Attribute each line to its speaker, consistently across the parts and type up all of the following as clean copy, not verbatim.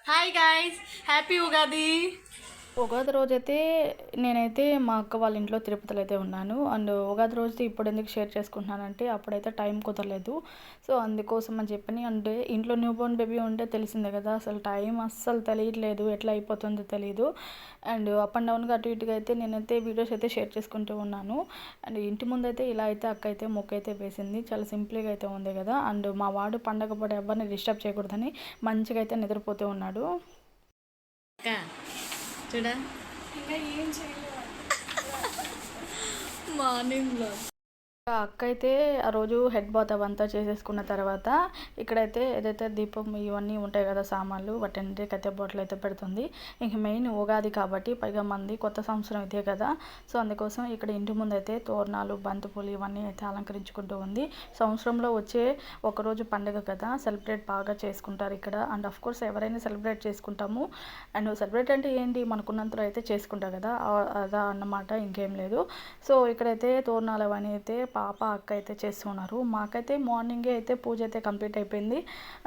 Speaker 1: Hi guys, happy Ugadi.
Speaker 2: Ugadi రోజైతే నేనైతే మా అక్క వాళ్ళ ఇంట్లో తిరుపతిలో అయితే ఉన్నాను. అండ్ ఉగాది రోజు ఇప్పుడు ఎందుకు షేర్ చేసుకుంటున్నానంటే అప్పుడైతే టైం కుదరలేదు. సో అందుకోసం అని చెప్పని, అంటే ఇంట్లో న్యూ బోర్న్ బేబీ ఉంటే తెలిసిందే కదా, అసలు టైం అస్సలు తెలియట్లేదు, ఎట్లా అయిపోతుందో తెలియదు. అండ్ అప్ అండ్ డౌన్గా అటు ఇటుగా అయితే నేనైతే వీడియోస్ అయితే షేర్ చేసుకుంటూ ఉన్నాను. అండ్ ఇంటి ముందైతే ఇలా అయితే అక్క అయితే మొక్క అయితే వేసింది, చాలా సింపుల్గా అయితే ఉంది కదా. అండ్ మా వాడు పండగ పూట ఎవరిని డిస్టర్బ్ చేయకూడదని మంచిగా అయితే నిద్రపోతూ ఉన్నాడు.
Speaker 1: అక్క చూడా,
Speaker 3: ఇంకా ఏం చేయలేదు.
Speaker 1: మార్నింగ్లో
Speaker 2: అక్క అయితే ఆ రోజు హెడ్ బాత్ అవంతా చేసేసుకున్న తర్వాత ఇక్కడైతే ఏదైతే దీపం ఇవన్నీ ఉంటాయి కదా సామాన్లు, వాటన్నిటికైతే అయితే బాటిల్ అయితే పెడుతుంది. ఇంక మెయిన్ ఉగాది కాబట్టి, పైగా మంది కొత్త సంవత్సరం ఇదే కదా. సో అందుకోసం ఇక్కడ ఇంటి ముందు అయితే తోరణాలు, బంతిపూలు ఇవన్నీ అయితే అలంకరించుకుంటూ ఉంది. సంవత్సరంలో వచ్చే ఒకరోజు పండుగ కదా, సెలబ్రేట్ బాగా చేసుకుంటారు ఇక్కడ. అండ్ ఆఫ్ కోర్స్ ఎవరైనా సెలబ్రేట్ చేసుకుంటాము. అండ్ సెలబ్రేట్ అంటే ఏంటి, మనకున్నంతలో అయితే చేసుకుంటారు కదా, అదా అన్నమాట, ఇంకేం లేదు. సో ఇక్కడైతే తోరణాలు అవన్నీ అయితే పాప అక్క అయితే చేస్తున్నారు. మాకైతే మార్నింగే అయితే పూజ అయితే కంప్లీట్ అయిపోయింది.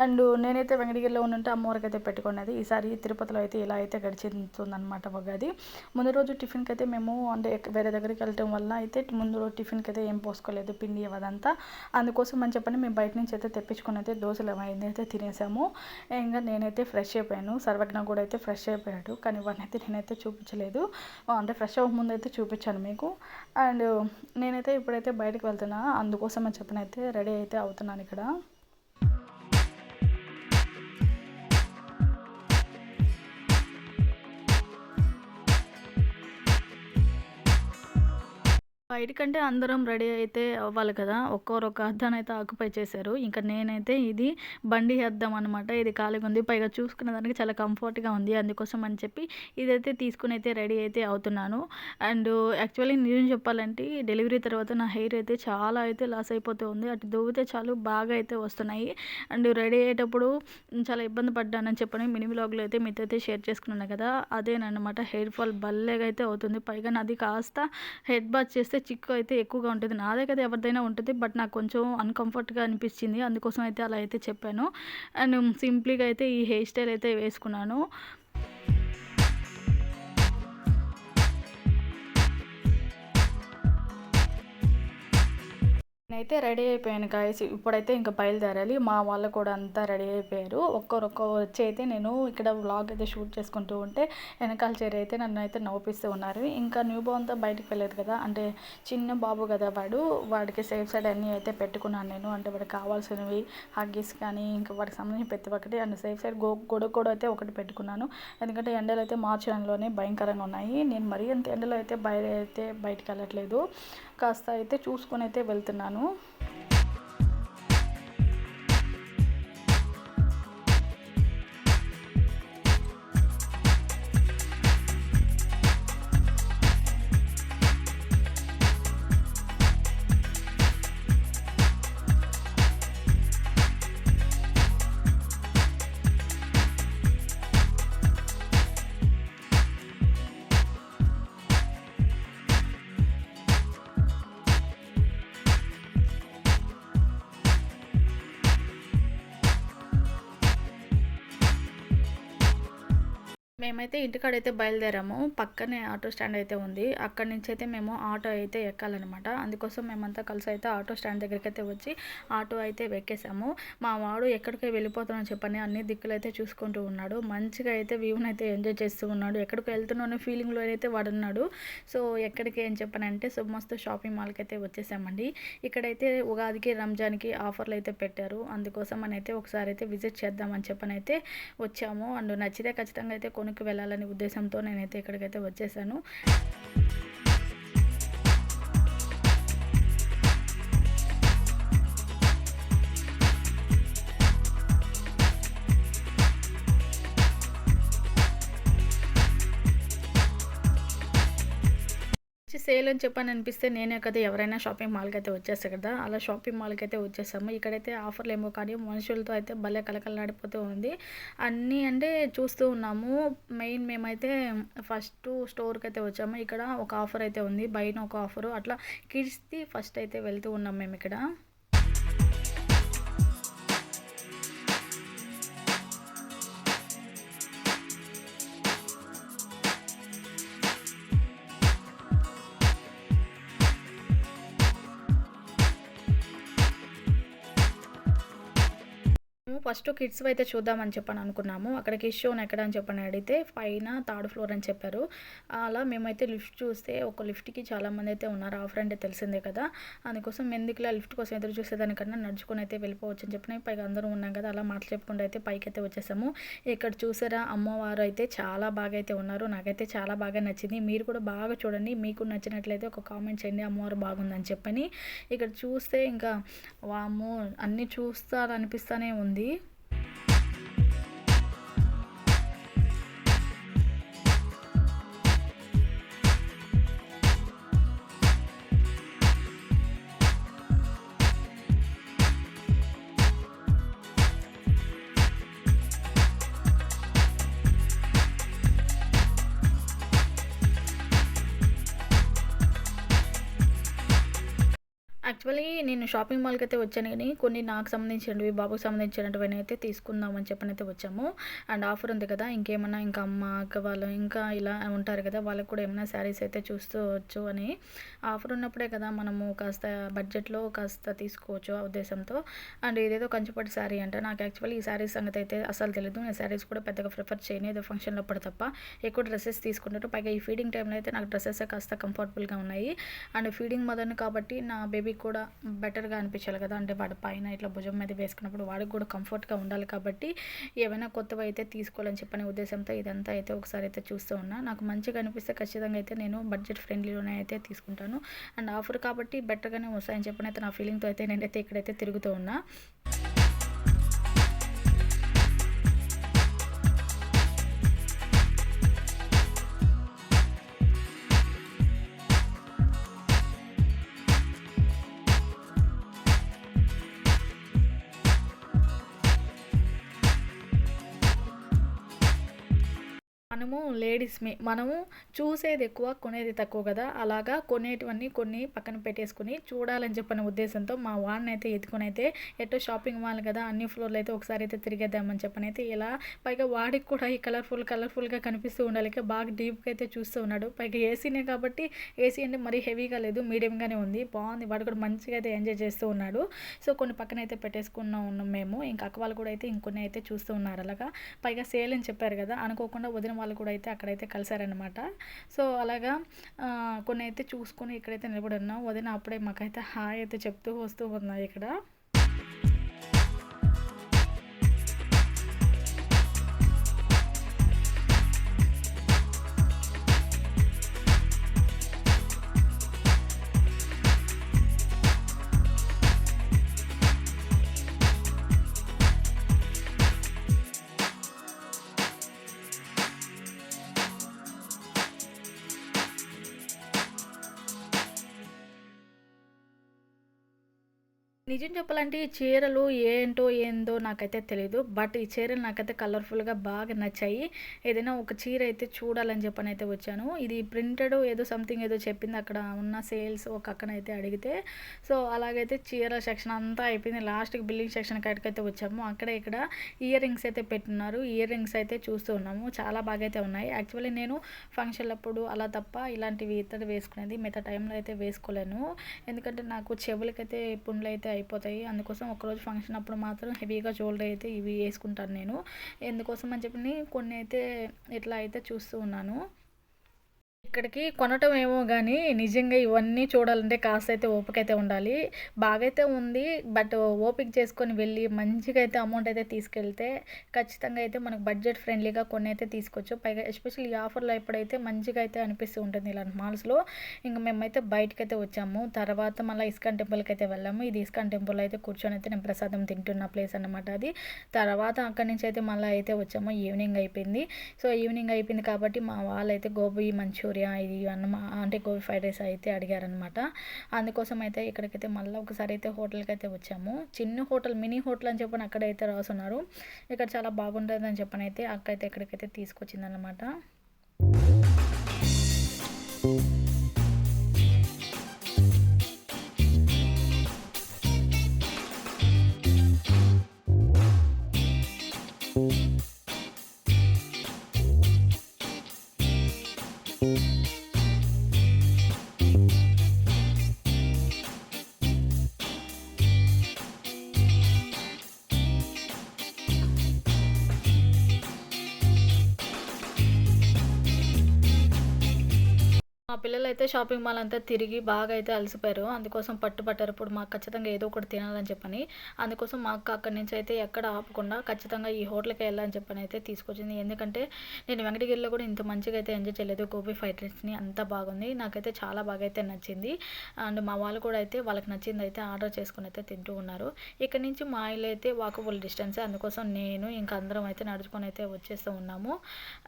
Speaker 2: అండ్ నేనైతే వెంకటగిరిలో ఉన్నట్టు అమ్మవారికి అయితే పెట్టుకున్నది. ఈసారి తిరుపతిలో అయితే ఇలా అయితే గడిచిందనమాట ఉగాది. ముందు రోజు టిఫిన్కి అయితే మేము అంటే వేరే దగ్గరికి వెళ్ళటం వల్ల అయితే ముందు రోజు టిఫిన్కి అయితే ఏం పోసుకోలేదు, పిండి అదంతా. అందుకోసం అని చెప్పని మేము బయట నుంచి అయితే తెప్పించుకొని అయితే దోశలు అవన్నీ అయితే తినేసాము. ఇంకా నేనైతే ఫ్రెష్ అయిపోయాను, సర్వజ్ఞ కూడా అయితే ఫ్రెష్ అయిపోయాడు, కానీ వాడిని అయితే నేనైతే చూపించలేదు. అంటే ఫ్రెష్ అవ్వకముందు అయితే చూపించాను మీకు. అండ్ నేనైతే ఇప్పుడైతే బయటకు వెళ్తున్నా, అందుకోసం అని చెప్పనైతే రెడీ అయితే అవుతున్నాను ఇక్కడ. బయటికంటే అందరం రెడీ అయితే అవ్వాలి కదా, ఒక్కొరు ఒక అద్దాన్ని అయితే ఆక్యుపై చేశారు. ఇంకా నేనైతే ఇది బండి అద్దం అనమాట, ఇది ఖాళీగా ఉంది, పైగా చూసుకునే దానికి చాలా కంఫర్ట్గా ఉంది. అందుకోసం అని చెప్పి ఇదైతే తీసుకుని అయితే రెడీ అయితే అవుతున్నాను. అండ్ యాక్చువల్లీ నిజం చెప్పాలంటే డెలివరీ తర్వాత నా హెయిర్ అయితే చాలా అయితే లాస్ అయిపోతూ ఉంది. అటు దువ్వితే చాలు బాగా అయితే వస్తున్నాయి. అండ్ రెడీ అయ్యేటప్పుడు చాలా ఇబ్బంది పడ్డానని చెప్పని మినీ వ్లాగ్లో అయితే మీతో అయితే షేర్ చేసుకున్నాను కదా, అదేనమాట. హెయిర్ ఫాల్ భలేగా అయితే అవుతుంది. పైగా నాది కాస్త హెడ్ బాత్ చేస్తే చిక్కు అయితే ఎక్కువగా ఉంటుంది. నాదే కదా, ఎవరిదైనా ఉంటుంది, బట్ నాకు కొంచెం అన్‌కంఫర్ట్‌గా అనిపించింది. అందుకోసం అయితే అలా అయితే చెప్పాను. అండ్ సింప్లీగా అయితే ఈ హెయిర్ స్టైల్ అయితే వేసుకున్నాను. నేనైతే రెడీ అయిపోయాను గాయ్స్. ఇప్పుడైతే ఇంకా బయలుదేరాలి. మా వాళ్ళు కూడా అంతా రెడీ అయిపోయారు. ఒక్కొక్కరు వచ్చి అయితే నేను ఇక్కడ వ్లాగ్ అయితే షూట్ చేసుకుంటూ ఉంటే వెనకాల చేరి అయితే నన్ను అయితే నవ్విస్తూ ఉన్నారు. ఇంకా న్యూ బోర్న్‌తో బయటకు వెళ్ళలేదు కదా, అంటే చిన్న బాబు కదా వాడికి సేఫ్ సైడ్ అన్నీ అయితే పెట్టుకున్నాను నేను. అంటే వాడికి కావాల్సినవి హగ్గీస్ కానీ, ఇంకా వాడికి సంబంధించిన ప్రతి ఒక్కటి, అండ్ సేఫ్ సైడ్ గొడుగు కూడా అయితే ఒకటి పెట్టుకున్నాను. ఎందుకంటే ఎండలు అయితే మార్చి నెలలోనే భయంకరంగా ఉన్నాయి. నేను మరీ అంత ఎండలో అయితే బయటికి వెళ్ళట్లేదు, కాస్త అయితే చూసుకొని అయితే వెళ్తున్నాను. మేమైతే ఇంటికాడైతే బయలుదేరాము. పక్కనే ఆటో స్టాండ్ అయితే ఉంది, అక్కడి నుంచి అయితే మేము ఆటో అయితే ఎక్కాలన్నమాట. అందుకోసం మేమంతా కలిసి అయితే ఆటో స్టాండ్ దగ్గరికి అయితే వచ్చి ఆటో అయితే ఎక్కేసాము. మా వాడు ఎక్కడికి వెళ్ళిపోతామని చెప్పని అన్ని దిక్కులు అయితే చూసుకుంటూ ఉన్నాడు. మంచిగా అయితే వ్యూని అయితే ఎంజాయ్ చేస్తూ ఉన్నాడు. ఎక్కడికి వెళ్తున్నాను ఫీలింగ్లో అయితే వాడున్నాడు. సో ఎక్కడికి అని చెప్పనంటే మస్తు షాపింగ్ మాల్కి అయితే వచ్చేసామండి. ఇక్కడైతే ఉగాదికి, రంజాన్కి ఆఫర్లు అయితే పెట్టారు. అందుకోసం అని అయితే ఒకసారి అయితే విజిట్ చేద్దామని చెప్పని అయితే వచ్చాము. అండ్ నచ్చితే ఖచ్చితంగా అయితే కొనుక్కు వెళ్ళాలనే ఉద్దేశంతో నేనైతే ఇక్కడికైతే వచ్చేసాను. సేల్ అని చెప్పని అనిపిస్తే నేనే కదా, ఎవరైనా షాపింగ్ మాల్కి అయితే వచ్చేస్తారు కదా, అలా షాపింగ్ మాల్కి అయితే వచ్చేసాము. ఇక్కడైతే ఆఫర్లు ఏమో కానీ మనుషులతో అయితే భలే కలకలలాడిపోతూ ఉంది. అన్నీ అంటే చూస్తూ ఉన్నాము. మెయిన్ మేమైతే ఫస్ట్ స్టోర్కి అయితే వచ్చాము. ఇక్కడ ఒక ఆఫర్ అయితే ఉంది, బైన ఒక ఆఫరు, అట్లా కిడ్స్ది ఫస్ట్ అయితే వెళ్తూ ఉన్నాం మేము ఇక్కడ. ఫస్ట్ కిడ్స్ అయితే చూద్దామని చెప్పని అనుకున్నాము. అక్కడ కిడ్స్ షోన్ ఎక్కడ అని చెప్పని అడిగితే పైన థర్డ్ ఫ్లోర్ అని చెప్పారు. అలా మేమైతే లిఫ్ట్ చూస్తే ఒక లిఫ్ట్‌కి చాలామంది అయితే ఉన్నారు. ఆఫర్ అంటే తెలిసిందే కదా! అందుకోసం ఎందుకులే లిఫ్ట్ కోసం ఎదురు చూసేదానికన్నా నడుచుకొని అయితే వెళ్ళిపోవచ్చు అని చెప్పని పైగా అందరం ఉన్నాం కదా! అలా మాటలు చెప్పుకుంటూ అయితే పైకైతే వచ్చేసాము. ఇక్కడ చూసారా అమ్మవారు అయితే చాలా బాగా అయితే ఉన్నారు. నాకైతే చాలా బాగా నచ్చింది. మీరు కూడా బాగా చూడండి. మీకు నచ్చినట్లయితే ఒక కామెంట్ చేయండి అమ్మవారు బాగుందని చెప్పని. ఇక్కడ చూస్తే ఇంకా వామ్మో! అన్నీ చూస్తారనిపిస్తానే ఉంది. యాక్చువల్లీ నేను షాపింగ్ మాల్‌కి అయితే వచ్చాను గానీ, కొన్ని నాకు సంబంధించినవి, బాబుకి సంబంధించినటువన్నీ అయితే తీసుకుందామని చెప్పనైతే వచ్చాము. అండ్ ఆఫర్ ఉంది కదా! ఇంకేమన్నా ఇంకా అమ్మ, అక్క వాళ్ళు ఇంకా ఇలా ఉంటారు కదా! వాళ్ళకి కూడా ఏమైనా శారీస్ అయితే చూసుకోవచ్చు అని. ఆఫర్ ఉన్నప్పుడే కదా మనము కాస్త బడ్జెట్‌లో కాస్త తీసుకోవచ్చు ఆ ఉద్దేశంతో. అండ్ ఇదేదో కంచిపట్టు శారీ అంట. నాకు యాక్చువల్లీ ఈ శారీస్ సంగతి అయితే అస్సలు తెలీదు. నేను శారీస్ కూడా పెద్దగా ప్రిఫర్ చేయను. ఏదో ఫంక్షన్‌లప్పుడు తప్ప. ఎక్కువ డ్రెసెస్ తీసుకుంటాను. పైగా ఈ ఫీడింగ్ టైంలో అయితే నాకు డ్రెసెసే కాస్త కంఫర్టబుల్‌గా ఉన్నాయి. అండ్ ఫీడింగ్ మదర్‌ని కాబట్టి నా బేబీకి కూడా బెటర్‌గా అనిపించాలి కదా! అంటే వాడి పైన ఇట్లా భుజం మీద వేసుకున్నప్పుడు వాడికి కూడా కంఫర్ట్‌గా ఉండాలి కాబట్టి ఏవైనా కొత్తవైతే తీసుకోవాలని చెప్పనే ఉద్దేశంతో ఇదంతా అయితే ఒకసారి అయితే చూస్తూ ఉన్నా. నాకు మంచిగా అనిపిస్తే ఖచ్చితంగా అయితే నేను బడ్జెట్ ఫ్రెండ్లీలోనే అయితే తీసుకుంటాను. అండ్ ఆఫర్ కాబట్టి బెటర్‌గానే వస్తాయని చెప్పనైతే నా ఫీలింగ్‌తో అయితే నేనైతే ఇక్కడైతే తిరుగుతూ ఉన్నా. మనము లేడీస్‌మే. మనము చూసేది ఎక్కువ, కొనేది తక్కువ కదా! అలాగా కొనేటివన్నీ కొన్ని పక్కన పెట్టేసుకొని చూడాలని చెప్పనే ఉద్దేశంతో మా వాడినైతే ఎత్తుకొనైతే ఎటో షాపింగ్ మాల్ కదా! అన్ని ఫ్లోర్‌లో అయితే ఒకసారి అయితే తిరిగేద్దామని చెప్పనైతే ఇలా పైగా వాడికి కూడా ఈ కలర్‌ఫుల్‌గా కనిపిస్తూ ఉండాలి. బాగా డీప్‌గా అయితే చూస్తూ ఉన్నాడు. పైగా ఏసీనే కాబట్టి ఏసీ అంటే మరీ హెవీగా లేదు. మీడియంగానే ఉంది. బావుంది. వాడు కూడా మంచిగా అయితే ఎంజాయ్ చేస్తూ ఉన్నాడు. సో, కొన్ని పక్కన అయితే ఉన్నాం మేము. ఇంకా అక్క వాళ్ళు కూడా అయితే ఇంకొన్ని అయితే చూస్తూ ఉన్నారు అలాగా. పైగా సేల్ అని చెప్పారు కదా! అనుకోకుండా వదిన వాళ్ళు కూడా అయితే అక్కడైతే కలిసారనమాట. సో, అలాగా కొన్ని అయితే చూసుకొని ఇక్కడైతే నిలబడి ఉన్నాం. వదిన అప్పుడే మాకైతే హాయ్ అయితే చెప్తూ వస్తూ ఉన్నాయి ఇక్కడ. నిజం చెప్పాలంటే ఈ చీరలు ఏందో నాకైతే తెలీదు. బట్ ఈ చీరలు నాకైతే కలర్‌ఫుల్‌గా బాగా నచ్చాయి. ఏదైనా ఒక చీర అయితే చూడాలని చెప్పనైతే వచ్చాను. ఇది ప్రింటెడ్ ఏదో సంథింగ్ ఏదో చెప్పింది అక్కడ ఉన్న సేల్స్ ఒక అక్కనైతే అడిగితే. సో, అలాగైతే చీరల సెక్షన్ అంతా అయిపోయింది. లాస్ట్‌కి బిల్లింగ్ సెక్షన్ కాడికైతే వచ్చాము. అక్కడ ఇక్కడ ఇయర్ రింగ్స్ అయితే పెట్టున్నారు. ఇయర్ రింగ్స్ అయితే చూస్తూ ఉన్నాము. చాలా బాగా అయితే ఉన్నాయి. యాక్చువల్లీ నేను ఫంక్షన్‌లప్పుడు అలా తప్ప ఇలాంటివి ఇత్తడి వేసుకునేది. మిగతా టైంలో అయితే వేసుకోలేను. ఎందుకంటే నాకు చెవులకైతే పుండ్లయితే అయిపోతాయి. అందుకోసం ఒకరోజు ఫంక్షన్ అప్పుడు మాత్రం హెవీగా జ్యువెలరీ అయితే ఇవి వేసుకుంటాను నేను. ఎందుకోసం అని చెప్పని కొన్ని అయితే ఇట్లా అయితే చూస్తూ ఉన్నాను. ఇక్కడికి కొనటం ఏమో గానీ, నిజంగా ఇవన్నీ చూడాలంటే కాస్త అయితే ఓపిక అయితే ఉండాలి. బాగైతే ఉంది. బట్ ఓపిక చేసుకొని వెళ్ళి మంచిగా అయితే అమౌంట్ అయితే తీసుకెళ్తే ఖచ్చితంగా అయితే మనకు బడ్జెట్ ఫ్రెండ్లీగా కొన్ని అయితే తీసుకోవచ్చు. పైగా ఎస్పెషల్లీ ఈ ఆఫర్‌లో ఇప్పుడైతే మంచిగా అయితే అనిపిస్తూ ఉంటుంది ఇలాంటి మాల్స్‌లో. ఇంక మేమైతే బయటకైతే వచ్చాము. తర్వాత మళ్ళీ ఇస్కాన్ టెంపుల్‌కైతే వెళ్ళాము. ఇది ఇస్కాన్ టెంపుల్ అయితే కూర్చొని అయితే నేను ప్రసాదం తింటున్న ప్లేస్ అన్నమాట అది. తర్వాత అక్కడి నుంచి అయితే మళ్ళీ అయితే వచ్చాము. ఈవినింగ్ అయిపోయింది. సో, ఈవినింగ్ అయిపోయింది కాబట్టి మా వాళ్ళైతే గోబీ మంచూరియా ఇది అంటే గోబీ ఫ్రైడ్ రైస్ అయితే అడిగారనమాట. అందుకోసం అయితే ఇక్కడికైతే మళ్ళీ ఒకసారి అయితే హోటల్‌కి అయితే వచ్చాము. చిన్న హోటల్, మినీ హోటల్ అని చెప్పని అక్కడైతే రాసున్నారు. ఇక్కడ చాలా బాగుంటుందని చెప్పనైతే అక్క అయితే ఇక్కడికైతే తీసుకొచ్చిందనమాట. మా పిల్లలైతే షాపింగ్ మాల్ అంతా తిరిగి బాగా అయితే అలసిపోయారు. అందుకోసం పట్టారు. ఇప్పుడు మాకు ఖచ్చితంగా ఏదో ఒకటి తినాలని చెప్పని. అందుకోసం మా అక్క అక్కడి నుంచి అయితే ఎక్కడ ఆపకుండా ఖచ్చితంగా ఈ హోటల్‌కే వెళ్ళాలని చెప్పని అయితే తీసుకొచ్చింది. ఎందుకంటే నేను వెంకటగిరిలో కూడా ఇంత మంచిగా అయితే ఎంజాయ్ చేయలేదు. గోబీ ఫ్రైడ్ రైస్‌ని అంత బాగుంది. నాకైతే చాలా బాగా అయితే నచ్చింది. అండ్ మా వాళ్ళు కూడా అయితే వాళ్ళకి నచ్చింది అయితే ఆర్డర్ చేసుకొని అయితే తింటూ ఉన్నారు. ఇక్కడి నుంచి మా ఇల్లు అయితే వాకబుల్ డిస్టెన్స్. అందుకోసం నేను ఇంకా అందరం అయితే నడుచుకొని అయితే వచ్చేస్తూ ఉన్నాము.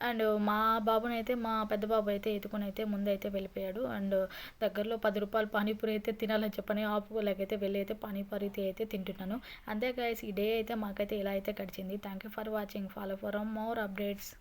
Speaker 2: అండ్ మా బాబునైతే మా పెద్ద బాబు అయితే ఎత్తుకొని అయితే ముందైతే వెళ్ళిపోయాడు. అండ్ దగ్గరలో ₹10 పానీపూరి అయితే తినాలని చెప్పని ఆపుకోలేకైతే వెళ్ళి అయితే పానీపూరి అయితే తింటున్నాను. అంతే గైస్, ఈ డే అయితే మాకైతే ఇలా అయితే గడిచింది. Thank you for watching. Follow for more updates.